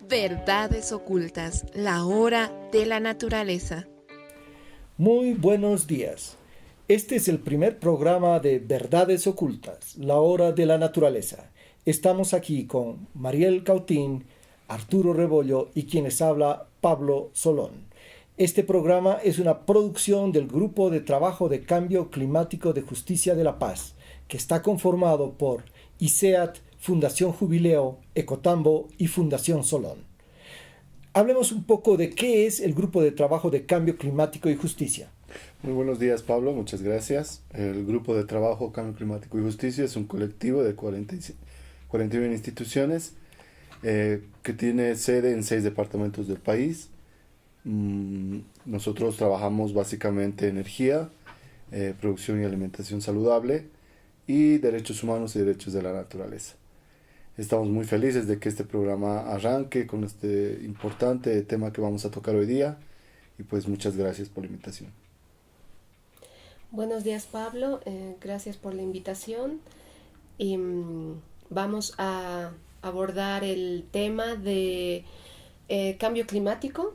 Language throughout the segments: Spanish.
Verdades ocultas, la hora de la naturaleza. Muy buenos días. Este es el primer programa de Verdades ocultas, la hora de la naturaleza. Estamos aquí con Mariel Cautín, Arturo Rebollo y quienes habla Pablo Solón. Este programa es una producción del Grupo de Trabajo de Cambio Climático de Justicia de la Paz, que está conformado por ICEAT, Fundación Jubileo, Ecotambo y Fundación Solón. Hablemos un poco de qué es el Grupo de Trabajo de Cambio Climático y Justicia. Muy buenos días, Pablo, muchas gracias. El Grupo de Trabajo Cambio Climático y Justicia es un colectivo de 41 instituciones que tiene sede en 6 departamentos del país. Nosotros trabajamos básicamente energía, producción y alimentación saludable y derechos humanos y derechos de la naturaleza. Estamos muy felices de que este programa arranque con este importante tema que vamos a tocar hoy día y pues muchas gracias por la invitación. Buenos días, Pablo, gracias por la invitación y vamos a abordar el tema de cambio climático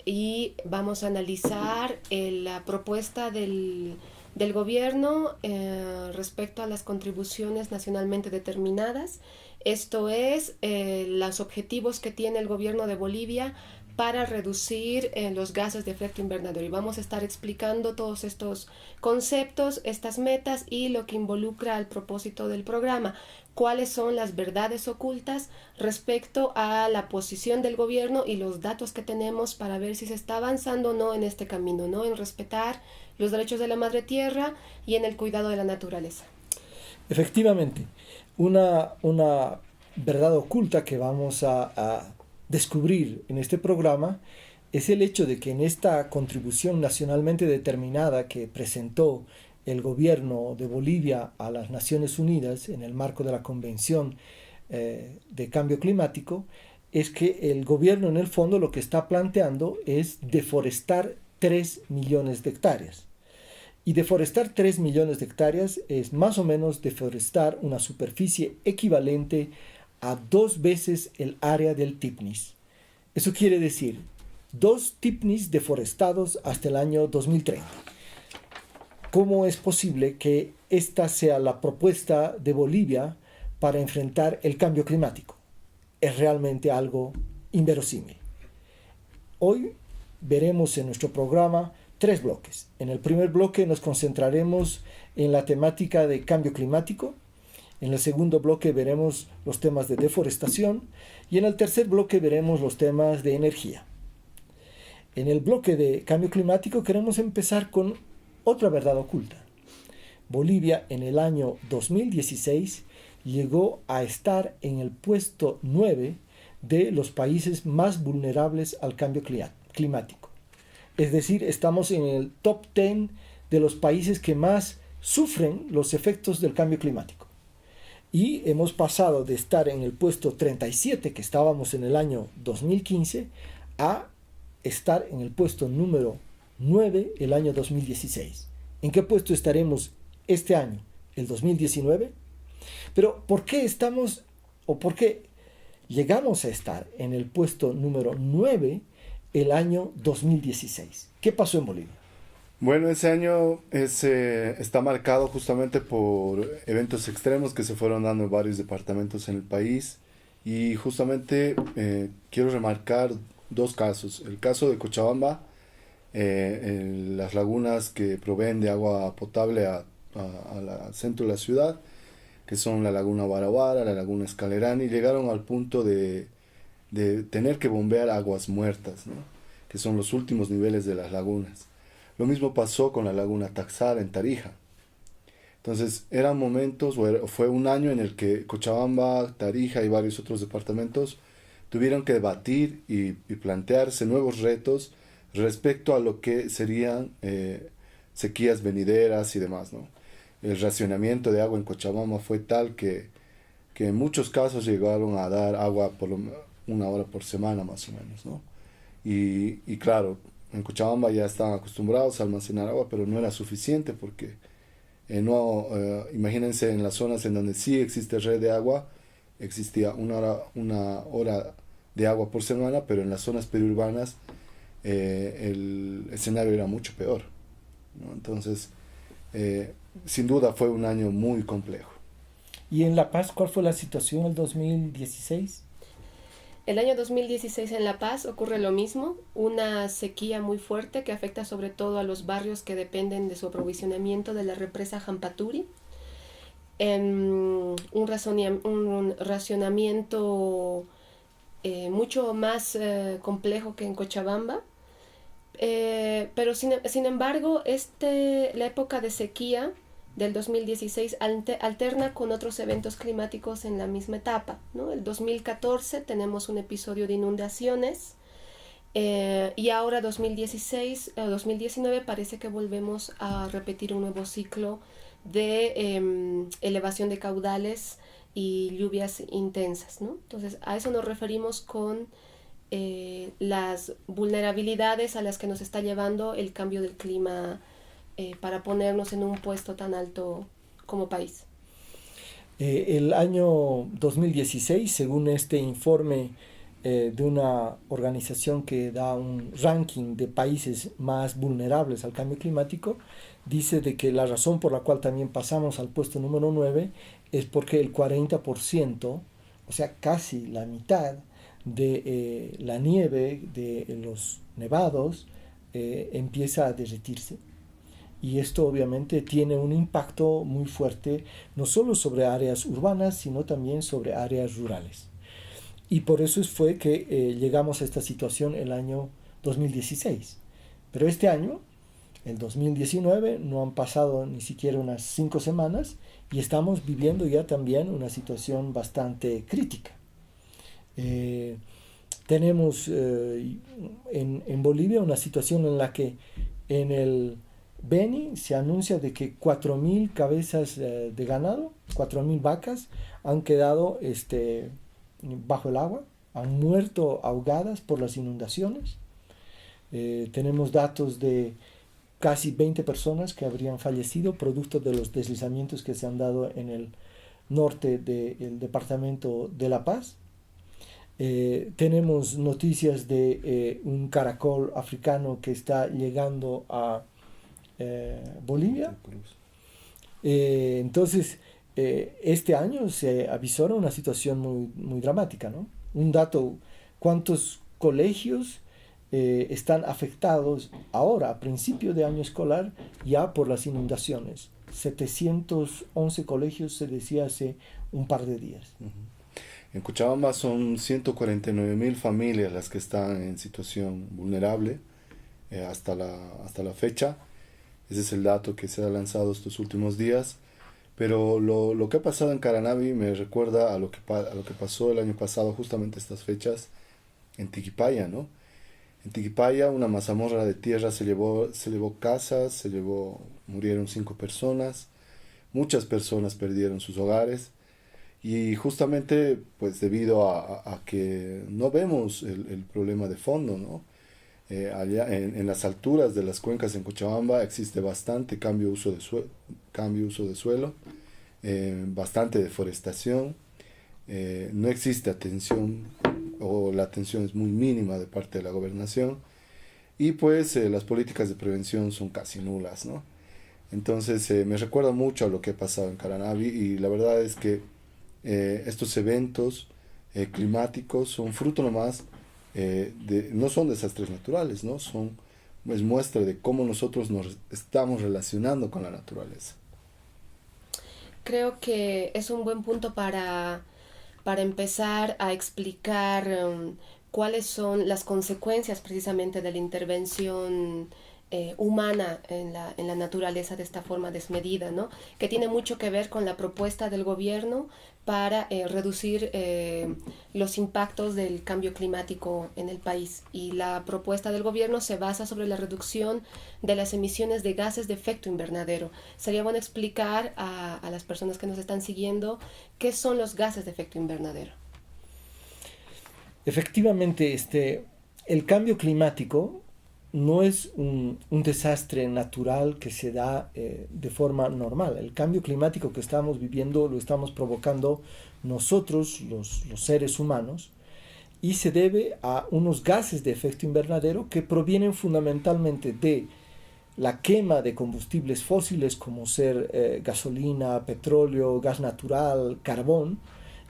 y vamos a analizar la propuesta del gobierno respecto a las contribuciones nacionalmente determinadas. Esto es los objetivos que tiene el gobierno de Bolivia para reducir los gases de efecto invernadero. Y vamos a estar explicando todos estos conceptos, estas metas y lo que involucra al propósito del programa. Cuáles son las verdades ocultas respecto a la posición del gobierno y los datos que tenemos para ver si se está avanzando o no en este camino, ¿no? En respetar los derechos de la madre tierra y en el cuidado de la naturaleza. Efectivamente, una verdad oculta que vamos a descubrir en este programa es el hecho de que en esta contribución nacionalmente determinada que presentó el gobierno de Bolivia a las Naciones Unidas en el marco de la Convención de Cambio Climático, es que el gobierno en el fondo lo que está planteando es deforestar 3 millones de hectáreas. Y deforestar 3 millones de hectáreas es más o menos deforestar una superficie equivalente a 2 veces el área del Tipnis. Eso quiere decir 2 Tipnis deforestados hasta el año 2030. ¿Cómo es posible que esta sea la propuesta de Bolivia para enfrentar el cambio climático? Es realmente algo inverosímil. Hoy veremos en nuestro programa 3 bloques. En el primer bloque nos concentraremos en la temática de cambio climático. En el segundo bloque veremos los temas de deforestación y en el tercer bloque veremos los temas de energía. En el bloque de cambio climático queremos empezar con otra verdad oculta. Bolivia en el año 2016 llegó a estar en el puesto 9 de los países más vulnerables al cambio climático. Es decir, estamos en el top 10 de los países que más sufren los efectos del cambio climático. Y hemos pasado de estar en el puesto 37, que estábamos en el año 2015, a estar en el puesto número 9 el año 2016. ¿En qué puesto estaremos este año, el 2019? Pero ¿por qué estamos o por qué llegamos a estar en el puesto número 9 el año 2016? ¿Qué pasó en Bolivia? Bueno, ese año está marcado justamente por eventos extremos que se fueron dando en varios departamentos en el país y justamente quiero remarcar 2 casos. El caso de Cochabamba, las lagunas que proveen de agua potable al centro de la ciudad, que son la laguna Guarabara, la laguna Escalerani, llegaron al punto de tener que bombear aguas muertas, ¿no? Que son los últimos niveles de las lagunas. Lo mismo pasó con la laguna Taxara en Tarija. Entonces eran momentos, fue un año en el que Cochabamba, Tarija y varios otros departamentos tuvieron que debatir y plantearse nuevos retos respecto a lo que serían sequías venideras y demás, ¿no? El racionamiento de agua en Cochabamba fue tal que en muchos casos llegaron a dar agua por 1 hora por semana más o menos, ¿no? Y claro, en Cochabamba ya estaban acostumbrados a almacenar agua, pero no era suficiente porque Imagínense en las zonas en donde sí existe red de agua, existía una hora de agua por semana, pero en las zonas periurbanas el escenario era mucho peor, ¿no? Entonces, sin duda fue un año muy complejo. ¿Y en La Paz cuál fue la situación en el 2016? El año 2016 en La Paz ocurre lo mismo, una sequía muy fuerte que afecta sobre todo a los barrios que dependen de su aprovisionamiento de la represa Jampaturi. Un racionamiento mucho más complejo que en Cochabamba. Pero sin embargo, la época de sequía del 2016 alterna con otros eventos climáticos en la misma etapa, ¿no? El 2014 tenemos un episodio de inundaciones y ahora 2019 parece que volvemos a repetir un nuevo ciclo de elevación de caudales y lluvias intensas, ¿no? Entonces a eso nos referimos con las vulnerabilidades a las que nos está llevando el cambio del clima para ponernos en un puesto tan alto como país. El año 2016, según este informe de una organización que da un ranking de países más vulnerables al cambio climático, dice de que la razón por la cual también pasamos al puesto número 9 es porque el 40%, o sea, casi la mitad de la nieve de los nevados empieza a derretirse. Y esto obviamente tiene un impacto muy fuerte, no solo sobre áreas urbanas, sino también sobre áreas rurales. Y por eso fue que llegamos a esta situación el año 2016. Pero este año, el 2019, no han pasado ni siquiera unas 5 semanas y estamos viviendo ya también una situación bastante crítica. Tenemos en Bolivia una situación en la que en el Beni se anuncia de que 4.000 cabezas de ganado, 4.000 vacas han quedado bajo el agua, han muerto ahogadas por las inundaciones. Tenemos datos de casi 20 personas que habrían fallecido producto de los deslizamientos que se han dado en el norte del departamento de La Paz. Tenemos noticias de un caracol africano que está llegando a Bolivia. Entonces, este año se avisora una situación muy, muy dramática, ¿no? Un dato, ¿cuántos colegios están afectados ahora, a principio de año escolar, ya por las inundaciones? 711 colegios, se decía hace un par de días. En Cochabamba son 149.000 familias las que están en situación vulnerable hasta la fecha. Ese es el dato que se ha lanzado estos últimos días. Pero lo que ha pasado en Caranavi me recuerda a lo que pasó el año pasado, justamente estas fechas, en Tiquipaya, ¿no? En Tiquipaya una mazamorra de tierra se llevó casas, murieron 5 personas, muchas personas perdieron sus hogares. Y justamente pues debido a que no vemos el problema de fondo, ¿no? Allá en las alturas de las cuencas en Cochabamba existe bastante cambio uso de suelo, bastante deforestación, no existe atención o la atención es muy mínima de parte de la gobernación y pues las políticas de prevención son casi nulas, ¿no? Entonces me recuerda mucho a lo que ha pasado en Caranavi y la verdad es que estos eventos climáticos son fruto nomás no son desastres naturales, ¿no? Es muestra de cómo nosotros nos estamos relacionando con la naturaleza. Creo que es un buen punto para empezar a explicar cuáles son las consecuencias precisamente de la intervención humana en la naturaleza de esta forma desmedida, ¿no? Que tiene mucho que ver con la propuesta del gobierno para reducir los impactos del cambio climático en el país. Y la propuesta del gobierno se basa sobre la reducción de las emisiones de gases de efecto invernadero. Sería bueno explicar a las personas que nos están siguiendo qué son los gases de efecto invernadero. Efectivamente, el cambio climático no es un desastre natural que se da de forma normal. El cambio climático que estamos viviendo lo estamos provocando nosotros, los seres humanos, y se debe a unos gases de efecto invernadero que provienen fundamentalmente de la quema de combustibles fósiles como ser gasolina, petróleo, gas natural, carbón,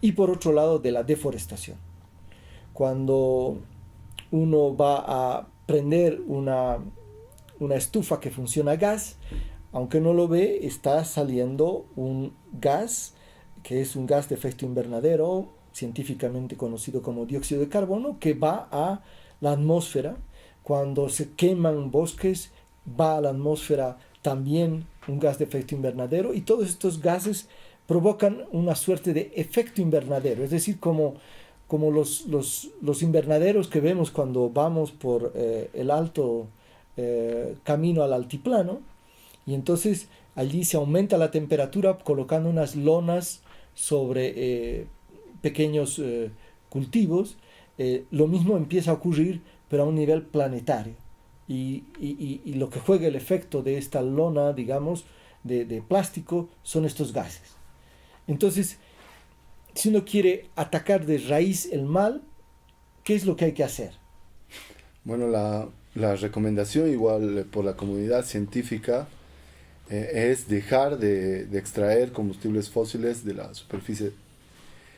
y por otro lado de la deforestación. Cuando uno va a prender una estufa que funciona a gas, aunque no lo ve, está saliendo un gas que es un gas de efecto invernadero, científicamente conocido como dióxido de carbono, que va a la atmósfera. Cuando se queman bosques, va a la atmósfera también un gas de efecto invernadero, y todos estos gases provocan una suerte de efecto invernadero, es decir, como los invernaderos que vemos cuando vamos por el alto camino al altiplano, y entonces allí se aumenta la temperatura colocando unas lonas sobre pequeños cultivos. Lo mismo empieza a ocurrir, pero a un nivel planetario. Y lo que juega el efecto de esta lona, digamos, de plástico, son estos gases. Entonces, si uno quiere atacar de raíz el mal, ¿qué es lo que hay que hacer? Bueno, la recomendación igual por la comunidad científica es dejar de extraer combustibles fósiles de la superficie.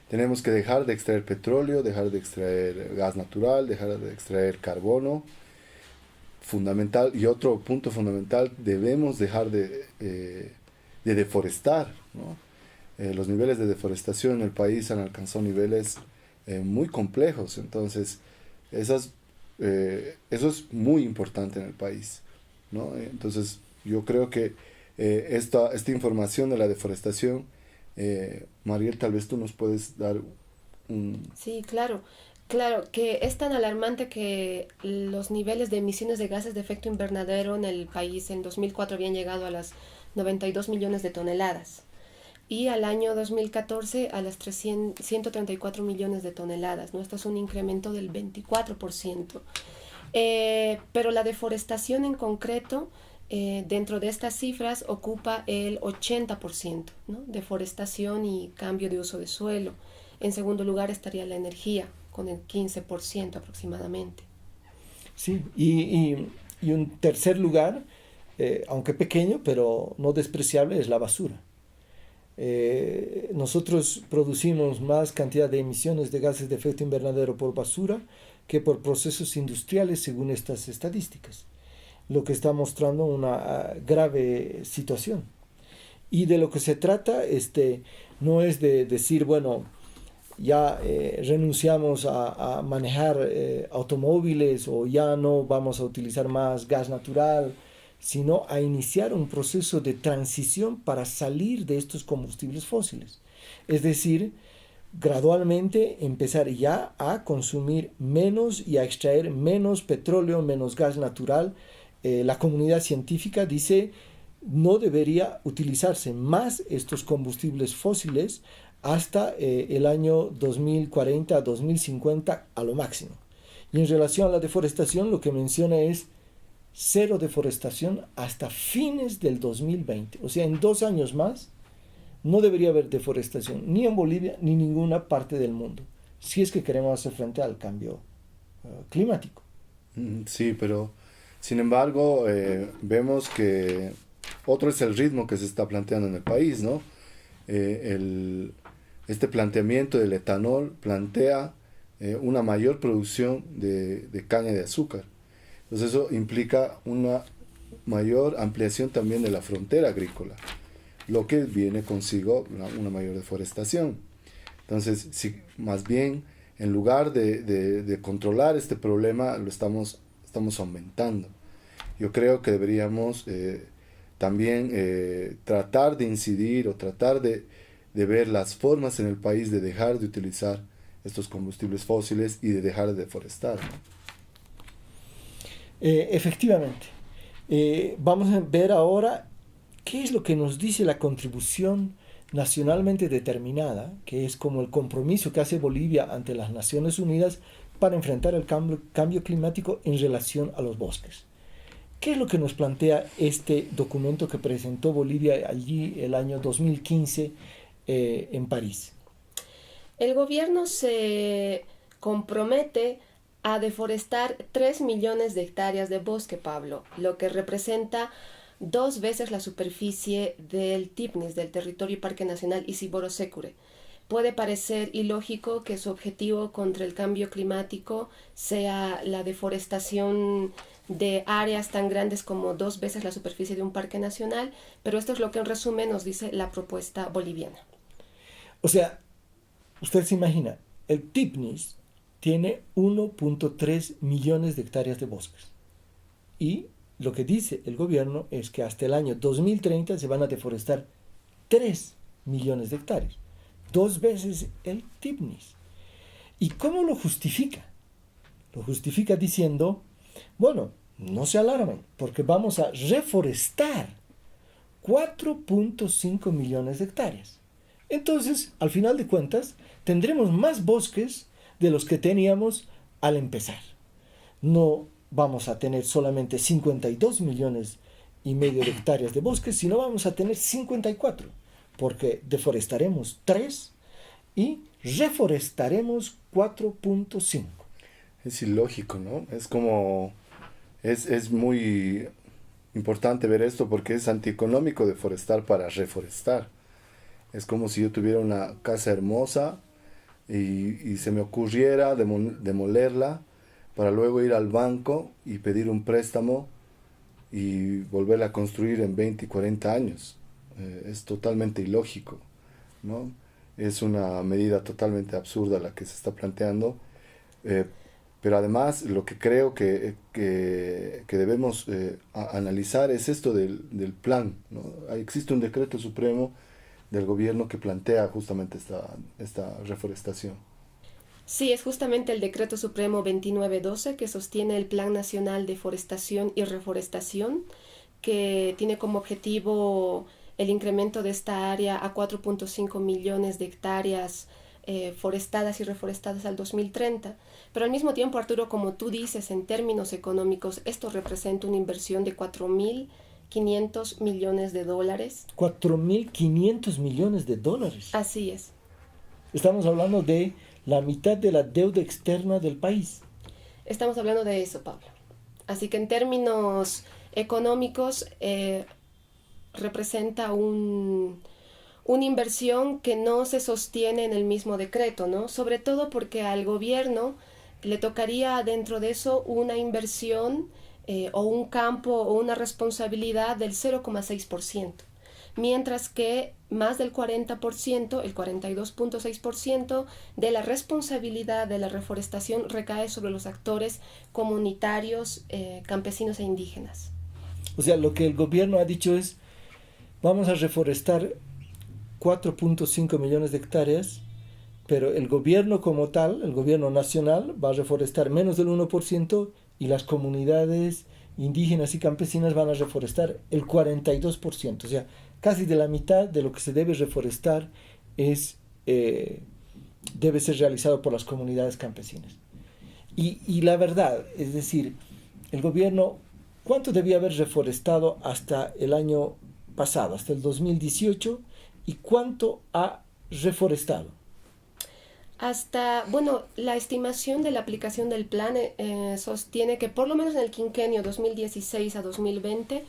Tenemos que dejar de extraer petróleo, dejar de extraer gas natural, dejar de extraer carbono. Fundamental, y otro punto fundamental, debemos dejar de deforestar, ¿no? Los niveles de deforestación en el país han alcanzado niveles muy complejos, entonces eso es muy importante en el país, ¿no? Entonces yo creo que esta información de la deforestación, Mariel, tal vez tú nos puedes dar un... Sí, claro. Claro, que es tan alarmante que los niveles de emisiones de gases de efecto invernadero en el país en 2004 habían llegado a las 92 millones de toneladas y al año 2014 a las 134 millones de toneladas, ¿no? Esto es un incremento del 24%. Pero la deforestación en concreto, dentro de estas cifras, ocupa el 80%, ¿no? Deforestación y cambio de uso de suelo. En segundo lugar estaría la energía, con el 15% aproximadamente. Sí, y un tercer lugar, aunque pequeño, pero no despreciable, es la basura. Nosotros producimos más cantidad de emisiones de gases de efecto invernadero por basura que por procesos industriales, según estas estadísticas, lo que está mostrando una grave situación. Y de lo que se trata no es de decir, bueno, ya renunciamos a manejar automóviles o ya no vamos a utilizar más gas natural, sino a iniciar un proceso de transición para salir de estos combustibles fósiles. Es decir, gradualmente empezar ya a consumir menos y a extraer menos petróleo, menos gas natural. La comunidad científica dice no debería utilizarse más estos combustibles fósiles hasta el año 2040-2050 a lo máximo. Y en relación a la deforestación, lo que menciona es cero deforestación hasta fines del 2020. O sea, en 2 años más no debería haber deforestación ni en Bolivia ni en ninguna parte del mundo, si es que queremos hacer frente al cambio climático. Sí, pero sin embargo vemos que otro es el ritmo que se está planteando en el país, ¿no? Este planteamiento del etanol plantea una mayor producción de caña de azúcar. Entonces eso implica una mayor ampliación también de la frontera agrícola, lo que viene consigo una mayor deforestación. Entonces, si más bien, en lugar de controlar este problema, lo estamos aumentando. Yo creo que deberíamos también tratar de incidir o tratar de ver las formas en el país de dejar de utilizar estos combustibles fósiles y de dejar de deforestar, ¿no? Efectivamente. Vamos a ver ahora qué es lo que nos dice la contribución nacionalmente determinada, que es como el compromiso que hace Bolivia ante las Naciones Unidas para enfrentar el cambio climático en relación a los bosques. ¿Qué es lo que nos plantea este documento que presentó Bolivia allí el año 2015 en París? El gobierno se compromete a deforestar 3 millones de hectáreas de bosque, Pablo, lo que representa 2 veces la superficie del TIPNIS, del Territorio y Parque Nacional Isiboro-Sécure. Puede parecer ilógico que su objetivo contra el cambio climático sea la deforestación de áreas tan grandes como 2 veces la superficie de un parque nacional, pero esto es lo que en resumen nos dice la propuesta boliviana. O sea, usted se imagina, el TIPNIS tiene 1.3 millones de hectáreas de bosques. Y lo que dice el gobierno es que hasta el año 2030 se van a deforestar 3 millones de hectáreas. 2 veces el TIPNIS. ¿Y cómo lo justifica? Lo justifica diciendo, bueno, no se alarmen, porque vamos a reforestar 4.5 millones de hectáreas. Entonces, al final de cuentas, tendremos más bosques de los que teníamos al empezar. No vamos a tener solamente 52 millones y medio de hectáreas de bosques, sino vamos a tener 54, porque deforestaremos 3 y reforestaremos 4.5. Es ilógico, ¿no? Es como... Es muy importante ver esto porque es antieconómico deforestar para reforestar. Es como si yo tuviera una casa hermosa y se me ocurriera demolerla para luego ir al banco y pedir un préstamo y volverla a construir en 20 y 40 años. Es totalmente ilógico, ¿no? Es una medida totalmente absurda la que se está planteando. Pero además lo que creo que debemos analizar es esto del plan, ¿no? Existe un decreto supremo del gobierno que plantea justamente esta reforestación. Sí, es justamente el Decreto Supremo 2912 que sostiene el Plan Nacional de Forestación y Reforestación, que tiene como objetivo el incremento de esta área a 4.5 millones de hectáreas forestadas y reforestadas al 2030. Pero al mismo tiempo, Arturo, como tú dices, en términos económicos, esto representa una inversión de 4.500 millones de dólares. 4.500 millones de dólares. Así es. Estamos hablando de la mitad de la deuda externa del país. Estamos hablando de eso, Pablo. Así que en términos económicos representa una inversión que no se sostiene en el mismo decreto, ¿no? Sobre todo porque al gobierno le tocaría dentro de eso una inversión o un campo o una responsabilidad del 0,6%, mientras que más del 40%, el 42.6% de la responsabilidad de la reforestación recae sobre los actores comunitarios, campesinos e indígenas. O sea, lo que el gobierno ha dicho es, vamos a reforestar 4.5 millones de hectáreas, pero el gobierno como tal, el gobierno nacional, va a reforestar menos del 1% y las comunidades indígenas y campesinas van a reforestar el 42%. O sea, casi de la mitad de lo que se debe reforestar debe ser realizado por las comunidades campesinas. Y la verdad, es decir, el gobierno, ¿cuánto debía haber reforestado hasta el año pasado, hasta el 2018? ¿Y cuánto ha reforestado? La estimación de la aplicación del plan sostiene que por lo menos en el quinquenio 2016 a 2020,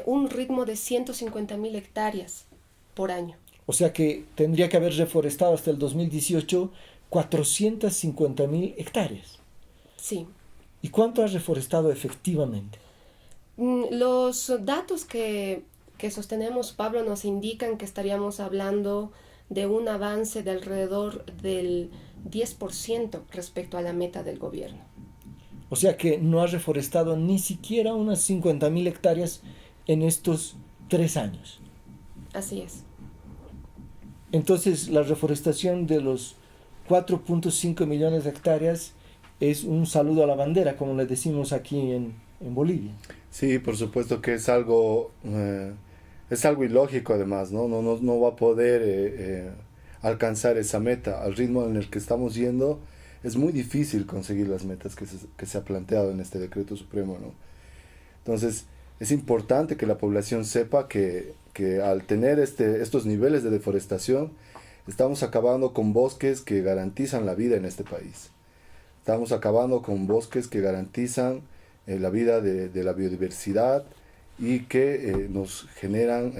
un ritmo de 150.000 hectáreas por año. O sea que tendría que haber reforestado hasta el 2018 450.000 hectáreas. Sí. ¿Y cuánto ha reforestado efectivamente? Los datos que sostenemos, Pablo, nos indican que estaríamos hablando de un avance de alrededor del 10% respecto a la meta del gobierno. O sea que no ha reforestado ni siquiera unas 50.000 hectáreas en estos 3 años. Así es. Entonces la reforestación de los 4.5 millones de hectáreas es un saludo a la bandera, como le decimos aquí en Bolivia. Sí, por supuesto que es algo ilógico además, ¿no? No va a poder alcanzar esa meta. Al ritmo en el que estamos yendo, es muy difícil conseguir las metas que se ha planteado en este decreto supremo, ¿no? Entonces, es importante que la población sepa que al tener estos niveles de deforestación, estamos acabando con bosques que garantizan la vida en este país. Estamos acabando con bosques que garantizan la vida de la biodiversidad y que nos generan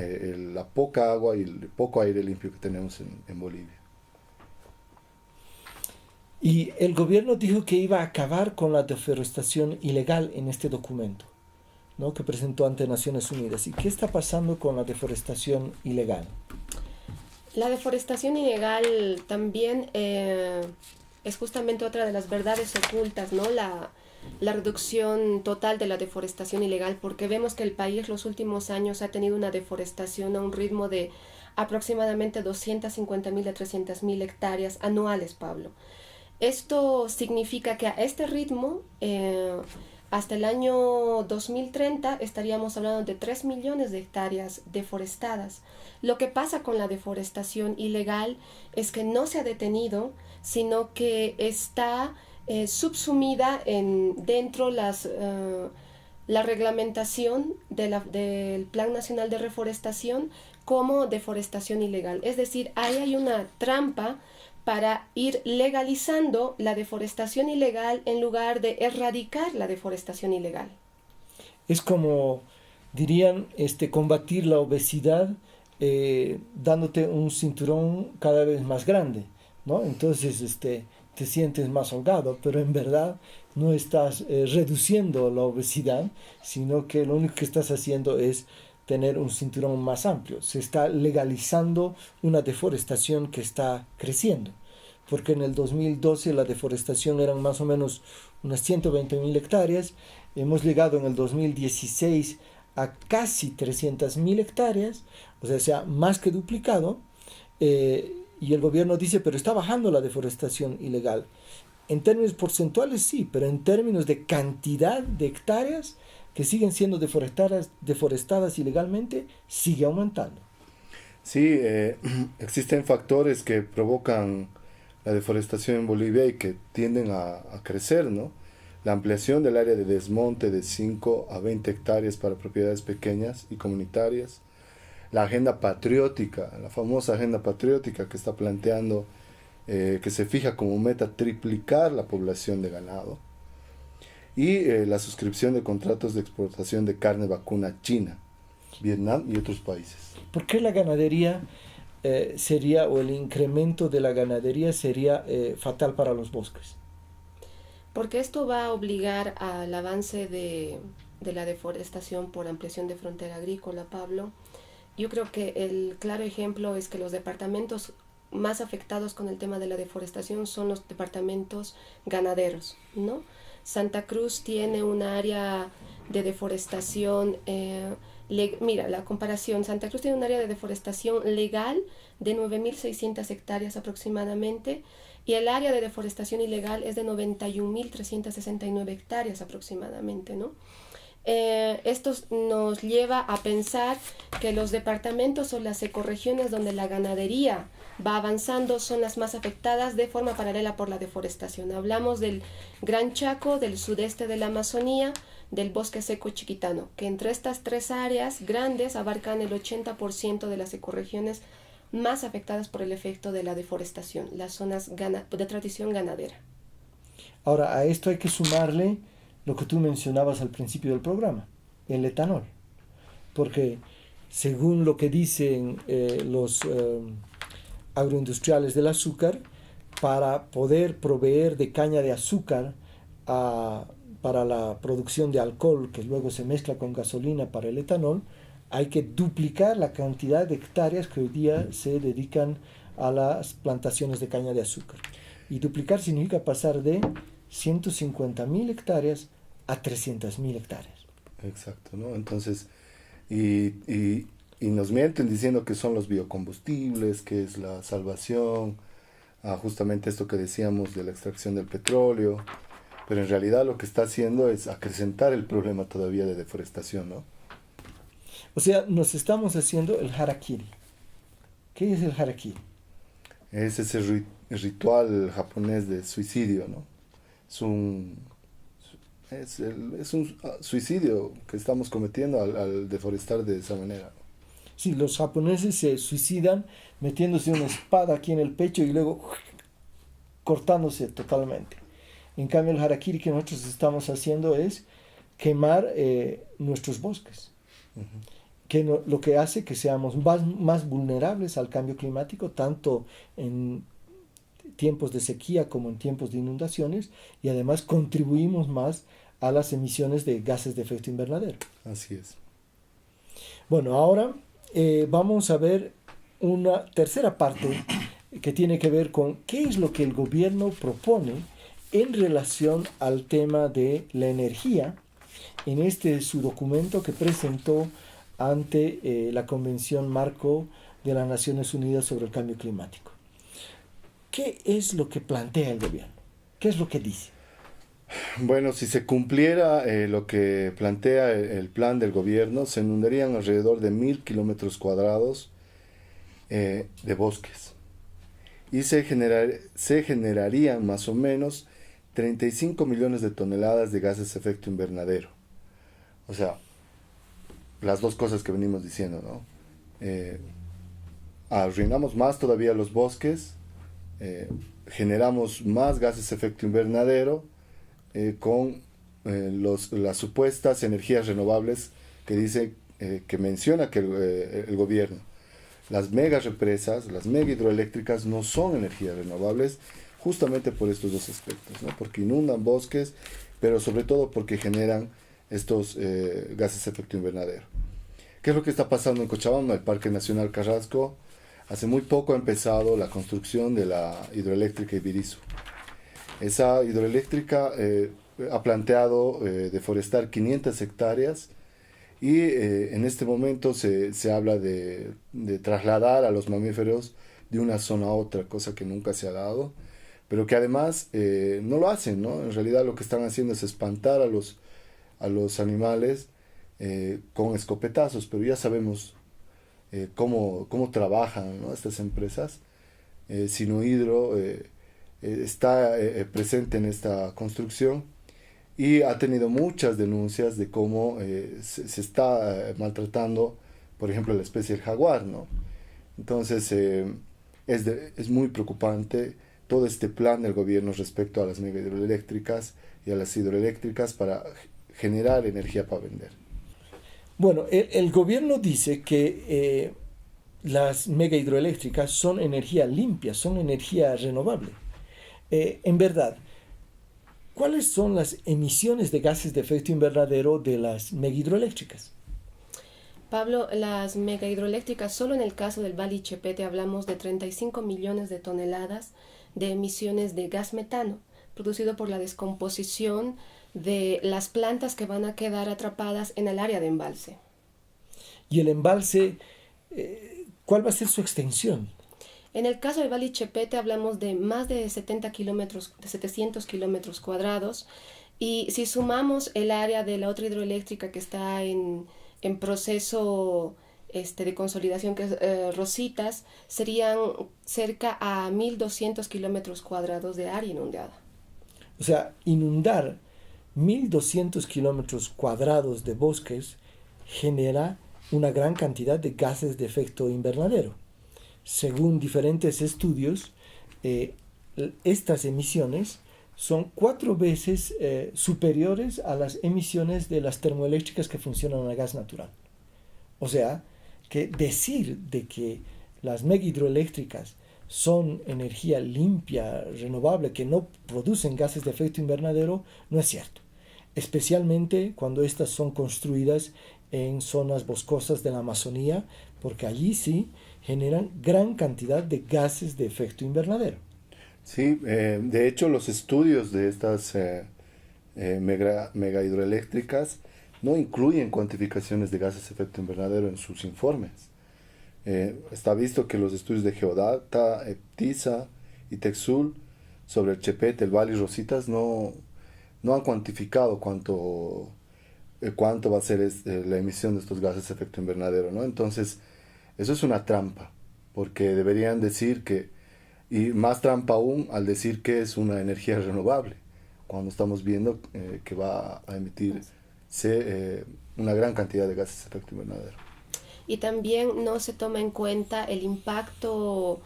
la poca agua y el poco aire limpio que tenemos en Bolivia. Y el gobierno dijo que iba a acabar con la deforestación ilegal en este documento, ¿no?, que presentó ante Naciones Unidas. ¿Y qué está pasando con la deforestación ilegal? La deforestación ilegal también es justamente otra de las verdades ocultas, ¿no? La reducción total de la deforestación ilegal, porque vemos que el país los últimos años ha tenido una deforestación a un ritmo de aproximadamente 250.000 a 300.000 hectáreas anuales, Pablo. Esto significa que a este ritmo, hasta el año 2030, estaríamos hablando de 3 millones de hectáreas deforestadas. Lo que pasa con la deforestación ilegal es que no se ha detenido, sino que está subsumida dentro la reglamentación del Plan Nacional de Reforestación como deforestación ilegal. Es decir, ahí hay una trampa para ir legalizando la deforestación ilegal en lugar de erradicar la deforestación ilegal. Es como, dirían, combatir la obesidad dándote un cinturón cada vez más grande, ¿no? Entonces te sientes más holgado, pero en verdad no estás reduciendo la obesidad, sino que lo único que estás haciendo es tener un cinturón más amplio. Se está legalizando una deforestación que está creciendo, porque en el 2012 la deforestación eran más o menos unas 120.000 hectáreas, hemos llegado en el 2016 a casi 300.000 hectáreas, o sea, más que duplicado, y el gobierno dice, pero está bajando la deforestación ilegal. En términos porcentuales sí, pero en términos de cantidad de hectáreas que siguen siendo deforestadas ilegalmente, sigue aumentando. Sí, existen factores que provocan la deforestación en Bolivia y que tienden a crecer, ¿no? La ampliación del área de desmonte de 5 a 20 hectáreas para propiedades pequeñas y comunitarias. La agenda patriótica, la famosa agenda patriótica que está planteando, que se fija como meta triplicar la población de ganado. Y la suscripción de contratos de exportación de carne vacuna a China, Vietnam y otros países. ¿Por qué la ganadería sería, o el incremento de la ganadería sería fatal para los bosques? Porque esto va a obligar al avance de la deforestación por ampliación de frontera agrícola, Pablo. Yo creo que el claro ejemplo es que los departamentos más afectados con el tema de la deforestación son los departamentos ganaderos, ¿no? Santa Cruz tiene un área de deforestación, mira, la comparación, Santa Cruz tiene un área de deforestación legal de 9.600 hectáreas aproximadamente, y el área de deforestación ilegal es de 91.369 hectáreas aproximadamente, ¿no? Esto nos lleva a pensar que los departamentos o las ecorregiones donde la ganadería va avanzando son las más afectadas de forma paralela por la deforestación. Hablamos del Gran Chaco, del sudeste de la Amazonía, del bosque seco chiquitano, que entre estas tres áreas grandes abarcan el 80% de las ecorregiones más afectadas por el efecto de la deforestación, las zonas de tradición ganadera. Ahora, a esto hay que sumarle lo que tú mencionabas al principio del programa, el etanol. Porque según lo que dicen los agroindustriales del azúcar, para poder proveer de caña de azúcar para la producción de alcohol, que luego se mezcla con gasolina para el etanol, hay que duplicar la cantidad de hectáreas que hoy día se dedican a las plantaciones de caña de azúcar. Y duplicar significa pasar de 150.000 hectáreas a 300.000 hectáreas. Exacto, ¿no? Entonces, y nos mienten diciendo que son los biocombustibles, que es la salvación, justamente esto que decíamos de la extracción del petróleo, pero en realidad lo que está haciendo es acrecentar el problema todavía de deforestación, ¿no? O sea, nos estamos haciendo el harakiri. ¿Qué es el harakiri? Es ese ritual japonés de suicidio, ¿no? Es un suicidio que estamos cometiendo al deforestar de esa manera. Sí, los japoneses se suicidan metiéndose una espada aquí en el pecho y luego cortándose totalmente. En cambio, el harakiri que nosotros estamos haciendo es quemar nuestros bosques, que lo que hace que seamos más vulnerables al cambio climático, tanto en tiempos de sequía como en tiempos de inundaciones, y además contribuimos más a las emisiones de gases de efecto invernadero. Así es. Bueno, ahora vamos a ver una tercera parte que tiene que ver con qué es lo que el gobierno propone en relación al tema de la energía en su documento que presentó ante la Convención Marco de las Naciones Unidas sobre el Cambio Climático. ¿Qué es lo que plantea el gobierno? ¿Qué es lo que dice? Bueno, si se cumpliera lo que plantea el plan del gobierno, se inundarían alrededor de 1.000 kilómetros cuadrados de bosques. Y se generarían más o menos 35 millones de toneladas de gases de efecto invernadero. O sea, las dos cosas que venimos diciendo, ¿no? Arruinamos más todavía los bosques, generamos más gases de efecto invernadero con las supuestas energías renovables que dice, que menciona que el gobierno. Las mega represas, las mega hidroeléctricas no son energías renovables justamente por estos dos aspectos, ¿no? Porque inundan bosques, pero sobre todo porque generan estos gases de efecto invernadero. ¿Qué es lo que está pasando en Cochabamba, el Parque Nacional Carrasco? Hace muy poco ha empezado la construcción de la hidroeléctrica Ibirizu. Esa hidroeléctrica ha planteado deforestar 500 hectáreas y en este momento se habla de trasladar a los mamíferos de una zona a otra, cosa que nunca se ha dado, pero que además no lo hacen, ¿no? En realidad lo que están haciendo es espantar a los animales con escopetazos, pero ya sabemos cómo trabajan, ¿no? Estas empresas. Sinuhidro está presente en esta construcción y ha tenido muchas denuncias de cómo se está maltratando, por ejemplo, la especie del jaguar, ¿no? Entonces es muy preocupante todo este plan del gobierno respecto a las mega hidroeléctricas y a las hidroeléctricas para generar energía para vender. Bueno, el gobierno dice que las mega hidroeléctricas son energía limpia, son energía renovable. En verdad, ¿cuáles son las emisiones de gases de efecto invernadero de las mega hidroeléctricas? Pablo, las mega hidroeléctricas, solo en el caso del Valle Chepete hablamos de 35 millones de toneladas de emisiones de gas metano, producido por la descomposición de las plantas que van a quedar atrapadas en el área de embalse. Y el embalse, ¿cuál va a ser su extensión? En el caso del Valle Chepete hablamos de más de 700 kilómetros cuadrados, y si sumamos el área de la otra hidroeléctrica que está en proceso de consolidación, que es Rositas, serían cerca a 1.200 kilómetros cuadrados de área inundada. O sea, inundar 1.200 kilómetros cuadrados de bosques genera una gran cantidad de gases de efecto invernadero. Según diferentes estudios, estas emisiones son 4 veces superiores a las emisiones de las termoeléctricas que funcionan a gas natural. O sea, que decir de que las mega hidroeléctricas son energía limpia, renovable, que no producen gases de efecto invernadero, no es cierto. Especialmente cuando estas son construidas en zonas boscosas de la Amazonía, porque allí sí generan gran cantidad de gases de efecto invernadero. Sí, de hecho los estudios de estas mega hidroeléctricas no incluyen cuantificaciones de gases de efecto invernadero en sus informes. Está visto que los estudios de Geodata, EPTISA y Texul sobre el Chepete, el Valle y Rositas no han cuantificado cuánto va a ser la emisión de estos gases de efecto invernadero, ¿no? Entonces, eso es una trampa, porque deberían decir que, y más trampa aún al decir que es una energía renovable, cuando estamos viendo que va a emitir una gran cantidad de gases de efecto invernadero. Y también no se toma en cuenta el impacto,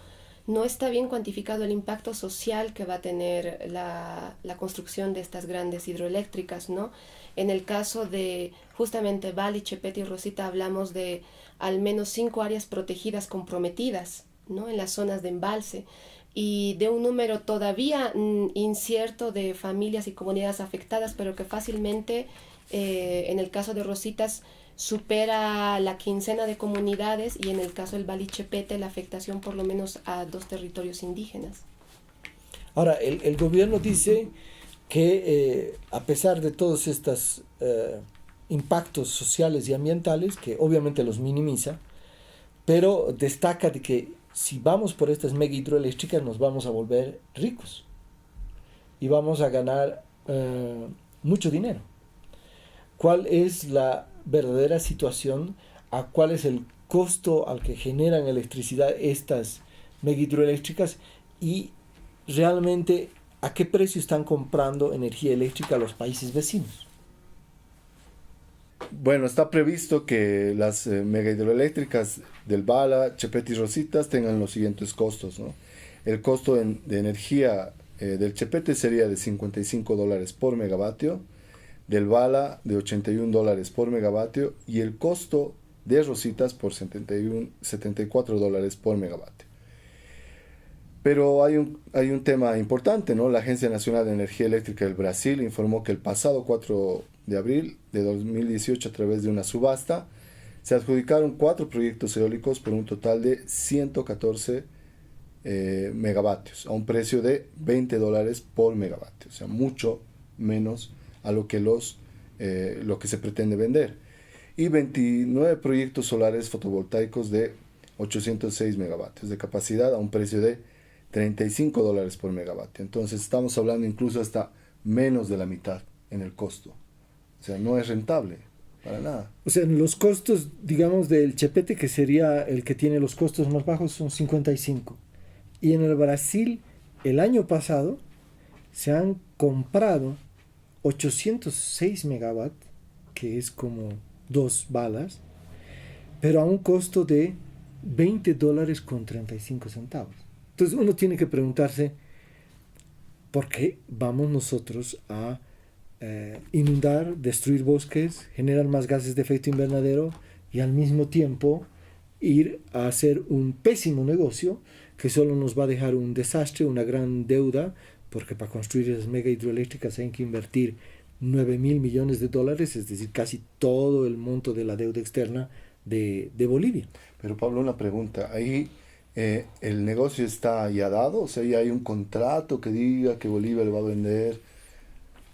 no está bien cuantificado el impacto social que va a tener la construcción de estas grandes hidroeléctricas, ¿no? En el caso de justamente Vali, Chepete y Rosita hablamos de al menos 5 áreas protegidas comprometidas, ¿no? En las zonas de embalse, y de un número todavía incierto de familias y comunidades afectadas, pero que fácilmente, en el caso de Rositas, supera la quincena de comunidades, y en el caso del Vali Chepete la afectación por lo menos a 2 territorios indígenas. Ahora, el gobierno dice que a pesar de todos estos impactos sociales y ambientales, que obviamente los minimiza, pero destaca de que si vamos por estas mega hidroeléctricas nos vamos a volver ricos y vamos a ganar mucho dinero. ¿Cuál es la verdadera situación? ¿Cuál es el costo al que generan electricidad estas mega hidroeléctricas? Y realmente, ¿a qué precio están comprando energía eléctrica los países vecinos? Bueno, está previsto que las mega hidroeléctricas del Bala, Chepete y Rositas tengan los siguientes costos, ¿no? El costo de energía del Chepete sería de $55 por megavatio, del Bala de $81 por megavatio, y el costo de Rositas por $74 por megavatio. Pero hay un tema importante, ¿no? La Agencia Nacional de Energía Eléctrica del Brasil informó que el pasado 4 de abril de 2018, a través de una subasta, se adjudicaron 4 proyectos eólicos por un total de 114 megavatios, a un precio de $20 por megavatio, o sea, mucho menos a lo que se pretende vender. Y 29 proyectos solares fotovoltaicos de 806 megavatios de capacidad, a un precio de $35 por megavatio. Entonces estamos hablando incluso hasta menos de la mitad en el costo. O sea, no es rentable para nada. O sea, los costos, digamos, del Chepete, que sería el que tiene los costos más bajos, son 55. Y en el Brasil, el año pasado, se han comprado 806 megawatts, que es como 2 balas, pero a un costo de $20.35. Entonces uno tiene que preguntarse, ¿por qué vamos nosotros a inundar, destruir bosques, generar más gases de efecto invernadero y al mismo tiempo ir a hacer un pésimo negocio que solo nos va a dejar un desastre, una gran deuda, porque para construir esas mega hidroeléctricas hay que invertir $9.000 millones, es decir, casi todo el monto de la deuda externa de Bolivia? Pero Pablo, una pregunta, ahí el negocio está ya dado, o sea, ya hay un contrato que diga que Bolivia le va a vender,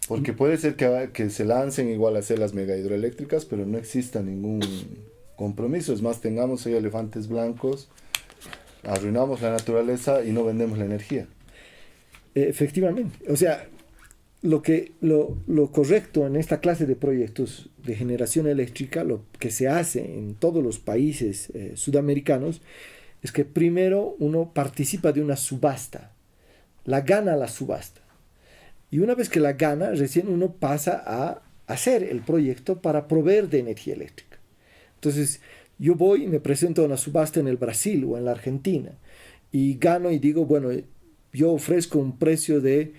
porque puede ser que se lancen igual a hacer las mega hidroeléctricas, pero no exista ningún compromiso. Es más, tengamos ahí elefantes blancos, arruinamos la naturaleza y no vendemos la energía. Efectivamente, o sea, lo correcto en esta clase de proyectos de generación eléctrica, lo que se hace en todos los países sudamericanos, es que primero uno participa de una subasta, la gana la subasta, y una vez que la gana, recién uno pasa a hacer el proyecto para proveer de energía eléctrica. Entonces, yo voy y me presento a una subasta en el Brasil o en la Argentina, y gano y digo, bueno, yo ofrezco un precio de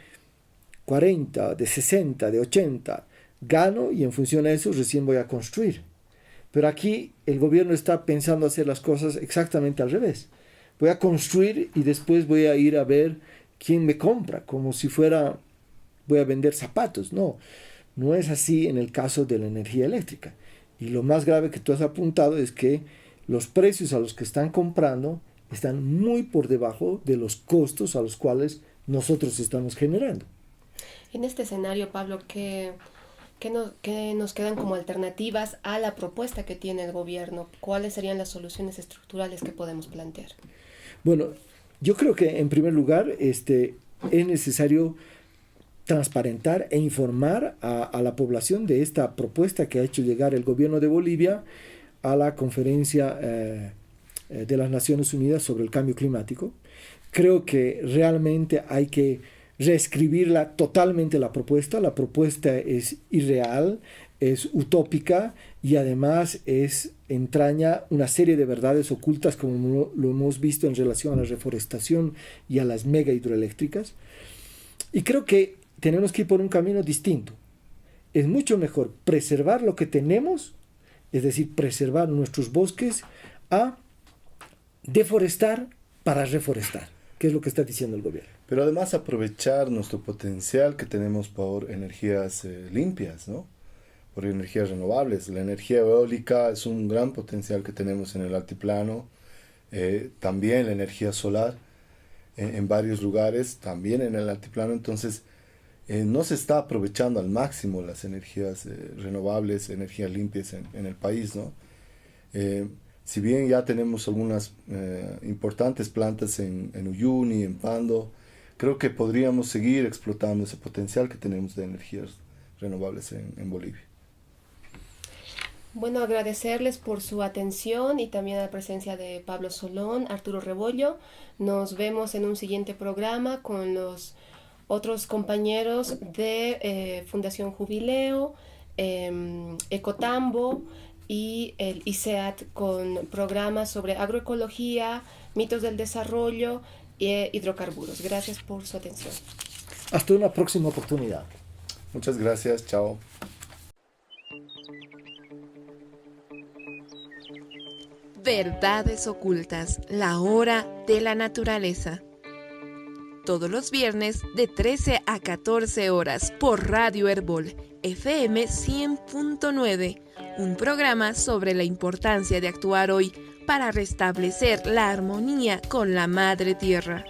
40, de 60, de 80, gano y en función de eso recién voy a construir. Pero aquí el gobierno está pensando hacer las cosas exactamente al revés. Voy a construir y después voy a ir a ver quién me compra, como si fuera, voy a vender zapatos. No, no es así en el caso de la energía eléctrica. Y lo más grave que tú has apuntado es que los precios a los que están comprando están muy por debajo de los costos a los cuales nosotros estamos generando. En este escenario, Pablo, ¿qué nos quedan como alternativas a la propuesta que tiene el gobierno? ¿Cuáles serían las soluciones estructurales que podemos plantear? Bueno, yo creo que en primer lugar es necesario transparentar e informar a la población de esta propuesta que ha hecho llegar el gobierno de Bolivia a la conferencia de las Naciones Unidas sobre el cambio climático. Creo que realmente hay que reescribirla totalmente la propuesta. La propuesta es irreal, es utópica y además entraña una serie de verdades ocultas como lo hemos visto en relación a la reforestación y a las mega hidroeléctricas. Y creo que tenemos que ir por un camino distinto. Es mucho mejor preservar lo que tenemos, es decir, preservar nuestros bosques, a deforestar para reforestar, que es lo que está diciendo el gobierno. Pero además aprovechar nuestro potencial que tenemos por energías limpias, ¿no? Por energías renovables. La energía eólica es un gran potencial que tenemos en el altiplano. También la energía solar en varios lugares, también en el altiplano. Entonces, no se está aprovechando al máximo las energías renovables, energías limpias en el país, ¿no? Si bien ya tenemos algunas importantes plantas en Uyuni, en Pando, creo que podríamos seguir explotando ese potencial que tenemos de energías renovables en Bolivia. Bueno, agradecerles por su atención y también la presencia de Pablo Solón, Arturo Rebollo. Nos vemos en un siguiente programa con los otros compañeros de Fundación Jubileo, Ecotambo y el ICEAT, con programas sobre agroecología, mitos del desarrollo e hidrocarburos. Gracias por su atención. Hasta una próxima oportunidad. Muchas gracias, chao. Verdades ocultas, la hora de la naturaleza. Todos los viernes de 13 a 14 horas por Radio Herbol, FM 100.9, un programa sobre la importancia de actuar hoy para restablecer la armonía con la Madre Tierra.